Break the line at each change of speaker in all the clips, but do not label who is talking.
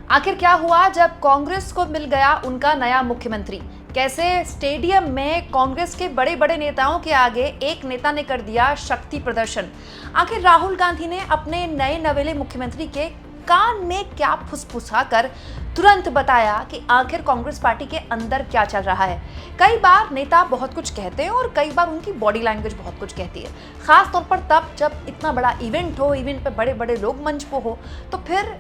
आखिर क्या हुआ जब कांग्रेस को मिल गया उनका नया मुख्यमंत्री? कैसे स्टेडियम में कांग्रेस के बड़े बड़े नेताओं के आगे एक नेता ने कर दिया शक्ति प्रदर्शन? आखिर राहुल गांधी ने अपने नए नवेले मुख्यमंत्री के कान में क्या फुसफुसा कर तुरंत बताया कि आखिर कांग्रेस पार्टी के अंदर क्या चल रहा है। कई बार नेता बहुत कुछ कहते हैं और कई बार उनकी बॉडी लैंग्वेज बहुत कुछ कहती है, खास तौर पर तब जब इतना बड़ा इवेंट हो, इवेंट पे बड़े बड़े लोग मंच पे हो, तो फिर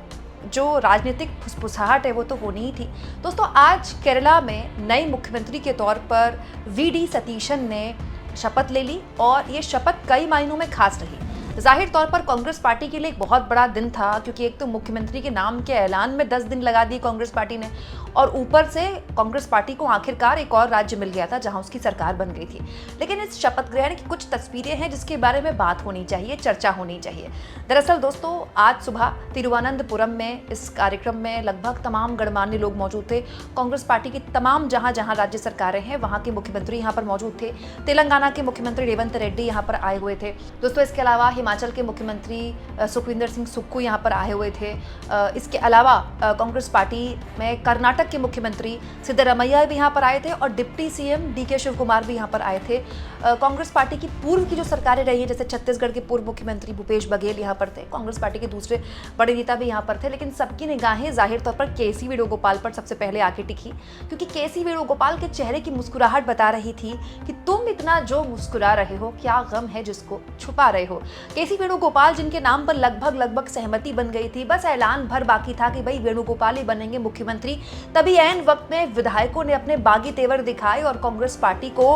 जो राजनीतिक फुसफुसाहट है वो तो होनी ही थी। दोस्तों, आज केरला में नए मुख्यमंत्री के तौर पर वी.डी. सतीशन ने शपथ ले ली और ये शपथ कई मायनों में खास रही। जाहिर तौर पर कांग्रेस पार्टी के लिए एक बहुत बड़ा दिन था, क्योंकि एक तो मुख्यमंत्री के नाम के ऐलान में 10 दिन लगा दिए कांग्रेस पार्टी ने, और ऊपर से कांग्रेस पार्टी को आखिरकार एक और राज्य मिल गया था जहां उसकी सरकार बन गई थी। लेकिन इस शपथ ग्रहण की कुछ तस्वीरें हैं जिसके बारे में बात होनी चाहिए, चर्चा होनी चाहिए। दरअसल दोस्तों, आज सुबह तिरुवनंतपुरम में इस कार्यक्रम में लगभग तमाम गणमान्य लोग मौजूद थे। कांग्रेस पार्टी की तमाम जहां जहां राज्य सरकारें हैं वहां के मुख्यमंत्री यहाँ पर मौजूद थे। तेलंगाना के मुख्यमंत्री रेवंत रेड्डी यहाँ पर आए हुए थे। दोस्तों, इसके अलावा हिमाचल के मुख्यमंत्री सुखविंदर सिंह सुक्खू यहाँ पर आए हुए थे। इसके अलावा कांग्रेस पार्टी में कर्नाटक के मुख्यमंत्री सिद्धरमैया भी यहाँ पर आए थे और deputy CM DK. Shivakumar भी यहाँ पर आए थे। कांग्रेस पार्टी की पूर्व की जो सरकारें रही हैं, जैसे छत्तीसगढ़ के पूर्व मुख्यमंत्री भूपेश बघेल यहाँ पर थे। कांग्रेस पार्टी के दूसरे बड़े नेता भी यहाँ पर थे, लेकिन सबकी निगाहें जाहिर तौर पर के.सी. वेणुगोपाल पर सबसे पहले आके टिकी, क्योंकि के.सी. वेणुगोपाल के चेहरे की मुस्कुराहट बता रही थी कि तुम इतना जो मुस्कुरा रहे हो, क्या गम है जिसको छुपा रहे हो। के.सी. वेणुगोपाल, जिनके नाम पर लगभग सहमति बन गई थी, बस ऐलान भर बाकी था कि भाई वेणुगोपाल ही बनेंगे मुख्यमंत्री, तभी ऐन वक्त में विधायकों ने अपने बागी तेवर दिखाए और कांग्रेस पार्टी को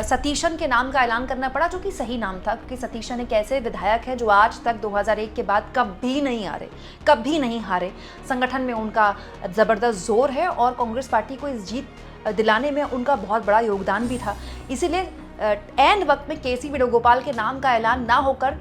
सतीशन के नाम का ऐलान करना पड़ा, जो कि सही नाम था, क्योंकि सतीशन एक ऐसे विधायक हैं जो आज तक 2001 के बाद कभी नहीं हारे। संगठन में उनका जबरदस्त जोर है और कांग्रेस पार्टी को इस जीत दिलाने में उनका बहुत बड़ा योगदान भी था। इसीलिए एंड वक्त में के.सी. वेणुगोपाल के नाम का ऐलान ना होकर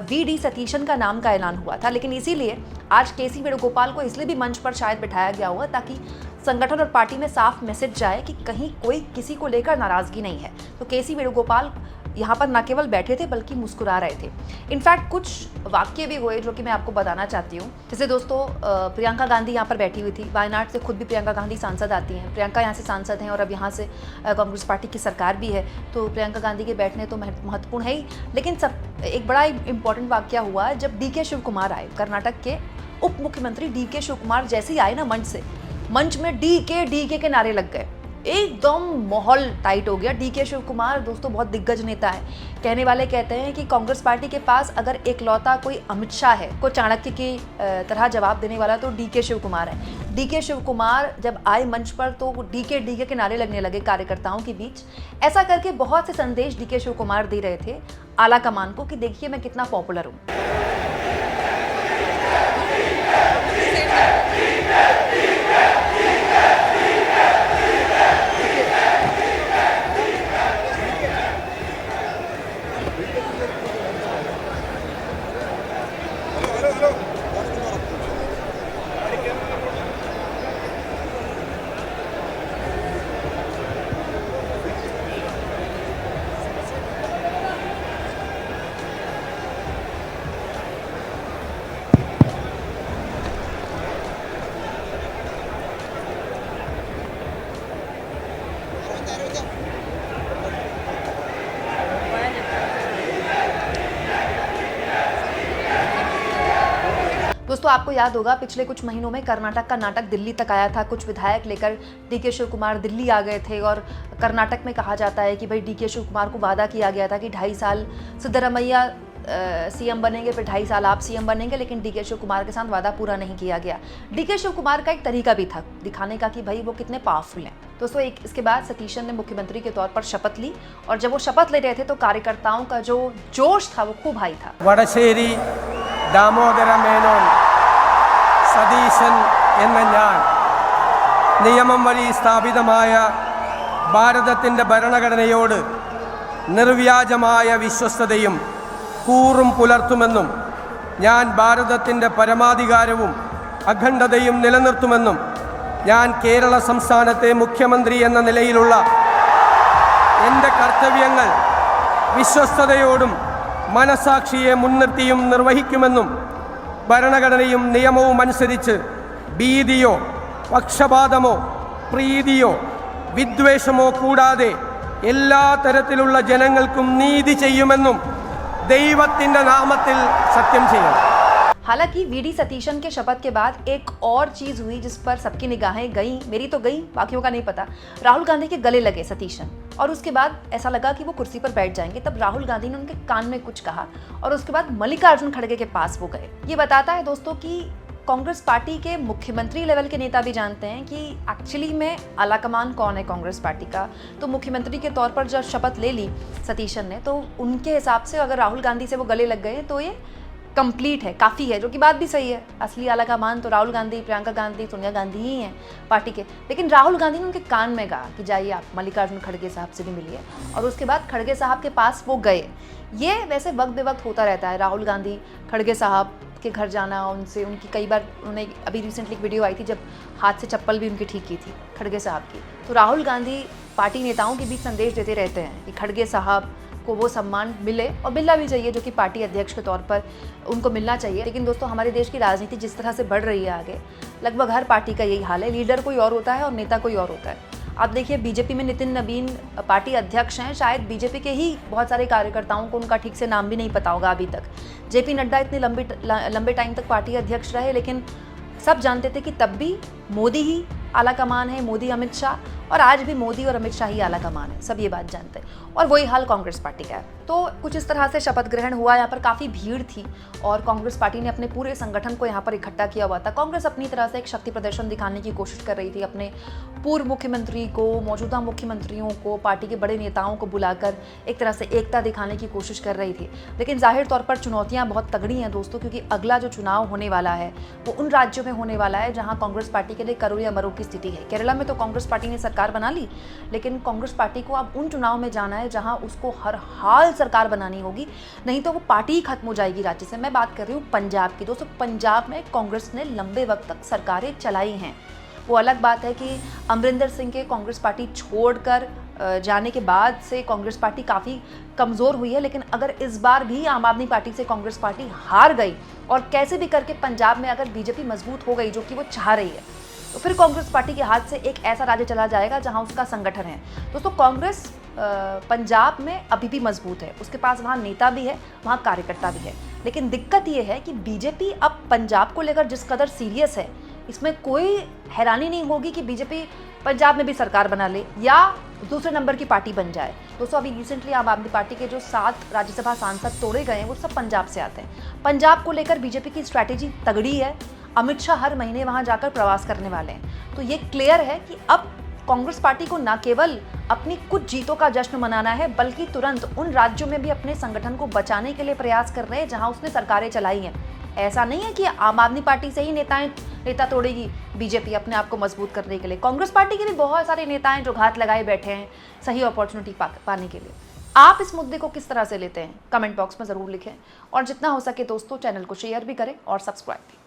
वी.डी. सतीशन का नाम का ऐलान हुआ था। लेकिन इसीलिए आज के.सी. वेणुगोपाल को इसलिए भी मंच पर शायद बिठाया गया हुआ ताकि संगठन और पार्टी में साफ मैसेज जाए कि कहीं कोई किसी को लेकर नाराजगी नहीं है। तो के.सी. वेणुगोपाल यहाँ पर न केवल बैठे थे बल्कि मुस्कुरा रहे थे। इनफैक्ट कुछ वाक्य भी हुए जो कि मैं आपको बताना चाहती हूँ। जैसे दोस्तों, प्रियंका गांधी यहाँ पर बैठी हुई थी। वायनाड से खुद भी प्रियंका गांधी सांसद आती हैं। प्रियंका यहाँ से सांसद हैं और अब यहाँ से कांग्रेस पार्टी की सरकार भी है, तो प्रियंका गांधी के बैठने तो महत्वपूर्ण है ही। लेकिन एक बड़ा इंपॉर्टेंट वाक्य हुआ जब डी.के. शिव कुमार आए। कर्नाटक के उप मुख्यमंत्री डी.के. शिव कुमार जैसे ही आए ना मंच में डी के नारे लग गए। एकदम माहौल टाइट हो गया। डी.के. शिव कुमार दोस्तों बहुत दिग्गज नेता है। कहने वाले कहते हैं कि कांग्रेस पार्टी के पास अगर एकलौता कोई अमित शाह है, को चाणक्य की तरह जवाब देने वाला, तो डी.के. शिव कुमार है। डी.के. शिव कुमार जब आए मंच पर तो डी के नारे लगने लगे कार्यकर्ताओं के बीच। ऐसा करके बहुत से संदेश डी.के. शिव कुमार दे रहे थे आला कमान को कि देखिए मैं कितना पॉपुलर हूँ। दोस्तों, आपको याद होगा पिछले कुछ महीनों में कर्नाटक का नाटक दिल्ली तक आया था। कुछ विधायक लेकर डी.के. शिव कुमार दिल्ली आ गए थे और कर्नाटक में कहा जाता है कि भाई डी.के. शिव कुमार को वादा किया गया था कि 2.5 साल सिद्धरमैया सीएम बनेंगे, फिर 2.5 साल आप सीएम बनेंगे, लेकिन डी.के. शिव कुमार के साथ वादा पूरा नहीं किया गया। डी.के. शिव कुमार का एक तरीका भी था दिखाने का कि भाई वो कितने पावरफुल हैं। दोस्तों, इसके बाद सतीशन ने मुख्यमंत्री के तौर पर शपथ ली और जब वो शपथ ले रहे थे तो कार्यकर्ताओं का जो जोश था वो खूब हाई था।
വടശ്ശേരി ദാമോദര മേനോൻ സതീശൻ എന്ന ഞാൻ നിയമം വഴി സ്ഥാപിതമായ ഭാരതത്തിൻ്റെ ഭരണഘടനയോട് നിർവ്യാജമായ വിശ്വസ്തതയും കൂറും പുലർത്തുമെന്നും ഞാൻ ഭാരതത്തിൻ്റെ പരമാധികാരവും അഖണ്ഡതയും നിലനിർത്തുമെന്നും ഞാൻ കേരള സംസ്ഥാനത്തെ മുഖ്യമന്ത്രി എന്ന നിലയിലുള്ള എൻ്റെ കർത്തവ്യങ്ങൾ വിശ്വസ്തതയോടും മനസാക്ഷിയെ മുൻനിർത്തിയും നിർവഹിക്കുമെന്നും ഭരണഘടനയും നിയമവും അനുസരിച്ച് ഭീതിയോ പക്ഷപാതമോ പ്രീതിയോ വിദ്വേഷമോ കൂടാതെ എല്ലാ തരത്തിലുള്ള ജനങ്ങൾക്കും നീതി ചെയ്യുമെന്നും ദൈവത്തിൻ്റെ നാമത്തിൽ സത്യം ചെയ്യും.
हालांकि वीडी सतीशन के शपथ के बाद एक और चीज हुई जिस पर सबकी निगाहें गई, मेरी तो गई, बाकियों का नहीं पता. राहुल गांधी के गले लगे सतीशन और उसके बाद ऐसा लगा कि वो कुर्सी पर बैठ जाएंगे. तब राहुल गांधी ने उनके कान में कुछ कहा और उसके बाद मल्लिकार्जुन खड़गे के पास वो गए. ये बताता है दोस्तों कि कांग्रेस पार्टी के मुख्यमंत्री लेवल के नेता भी जानते हैं कि एक्चुअली में आलाकमान कौन है कांग्रेस पार्टी का. तो मुख्यमंत्री के तौर पर जब शपथ ले ली सतीशन ने, तो उनके हिसाब से अगर राहुल गांधी से वो गले लग गए तो ये कंप्लीट है, काफ़ी है, जो कि बात भी सही है. असली आलाकमान तो राहुल गांधी, प्रियंका गांधी, सोनिया गांधी ही हैं पार्टी के. लेकिन राहुल गांधी ने उनके कान में कहा कि जाइए आप मल्लिकार्जुन खड़गे साहब से भी मिलिए, और उसके बाद खड़गे साहब के पास वो गए. ये वैसे वक्त बेवक्त होता रहता है, राहुल गांधी खड़गे साहब के घर जाना, उनसे उनकी कई बार उन्होंने अभी रिसेंटली एक वीडियो आई थी जब हाथ से चप्पल भी उनकी ठीक की थी खड़गे साहब की. तो राहुल गांधी पार्टी नेताओं के बीच संदेश देते रहते हैं कि खड़गे साहब को वो सम्मान मिले और मिलना भी चाहिए जो कि पार्टी अध्यक्ष के तौर पर उनको मिलना चाहिए. लेकिन दोस्तों हमारे देश की राजनीति जिस तरह से बढ़ रही है आगे, लगभग हर पार्टी का यही हाल है. लीडर कोई और होता है और नेता कोई और होता है. आप देखिए बीजेपी में नितिन नवीन पार्टी अध्यक्ष हैं, शायद बीजेपी के ही बहुत सारे कार्यकर्ताओं को उनका ठीक से नाम भी नहीं पता होगा अभी तक. जेपी नड्डा इतने लंबे टाइम तक पार्टी अध्यक्ष रहे, लेकिन सब जानते थे कि तब भी मोदी ही आलाकमान है, मोदी अमित शाह, और आज भी मोदी और अमित शाह ही आलाकमान है. सब ये बात जानते हैं और वही हाल कांग्रेस पार्टी का है. तो कुछ इस तरह से शपथ ग्रहण हुआ. यहाँ पर काफ़ी भीड़ थी और कांग्रेस पार्टी ने अपने पूरे संगठन को यहाँ पर इकट्ठा किया हुआ था. कांग्रेस अपनी तरह से एक शक्ति प्रदर्शन दिखाने की कोशिश कर रही थी. अपने पूर्व मुख्यमंत्री को, मौजूदा मुख्यमंत्रियों को, पार्टी के बड़े नेताओं को बुलाकर एक तरह से एकता दिखाने की कोशिश कर रही थी. लेकिन जाहिर तौर पर चुनौतियाँ बहुत तगड़ी हैं दोस्तों, क्योंकि अगला जो चुनाव होने वाला है वो उन राज्यों में होने वाला है जहाँ कांग्रेस पार्टी के लिए करो या मरो की स्थिति है. केरला में तो कांग्रेस पार्टी ने सरकार बना ली, लेकिन कांग्रेस पार्टी को अब उन चुनाव में जाना है जहां उसको हर हाल सरकार बनानी होगी, नहीं तो वो पार्टी ही खत्म हो जाएगी राज्य से. मैं बात कर रही हूँ पंजाब की. दोस्तों पंजाब में कांग्रेस ने लंबे वक्त तक सरकारें चलाई हैं. वो अलग बात है कि अमरिंदर सिंह के कांग्रेस पार्टी छोड़कर जाने के बाद से कांग्रेस पार्टी काफ़ी कमज़ोर हुई है. लेकिन अगर इस बार भी आम आदमी पार्टी से कांग्रेस पार्टी हार गई और कैसे भी करके पंजाब में अगर बीजेपी मजबूत हो गई, जो कि वो चाह रही है, तो फिर कांग्रेस पार्टी के हाथ से एक ऐसा राज्य चला जाएगा जहां उसका संगठन है. दोस्तों कांग्रेस पंजाब में अभी भी मजबूत है, उसके पास वहां नेता भी है, वहां कार्यकर्ता भी है. लेकिन दिक्कत यह है कि बीजेपी अब पंजाब को लेकर जिस कदर सीरियस है, इसमें कोई हैरानी नहीं होगी कि बीजेपी पंजाब में भी सरकार बना ले या दूसरे नंबर की पार्टी बन जाए. दोस्तों अभी रिसेंटली आम आदमी पार्टी के जो 7 राज्यसभा सांसद तोड़े गए हैं वो सब पंजाब से आते हैं. पंजाब को लेकर बीजेपी की स्ट्रैटेजी तगड़ी है. अमित शाह हर महीने वहां जाकर प्रवास करने वाले हैं. तो ये क्लियर है कि अब कांग्रेस पार्टी को न केवल अपनी कुछ जीतों का जश्न मनाना है, बल्कि तुरंत उन राज्यों में भी अपने संगठन को बचाने के लिए प्रयास कर रहे हैं जहां उसने सरकारें चलाई हैं. ऐसा नहीं है कि आम आदमी पार्टी से ही नेता तोड़ेगी बीजेपी अपने आप को मजबूत करने के लिए. कांग्रेस पार्टी के भी बहुत सारे नेता हैं जो घात लगाए बैठे हैं सही अपॉर्चुनिटी पाने के लिए. आप इस मुद्दे को किस तरह से लेते हैं कमेंट बॉक्स में ज़रूर लिखें, और जितना हो सके दोस्तों चैनल को शेयर भी करें और सब्सक्राइब भी.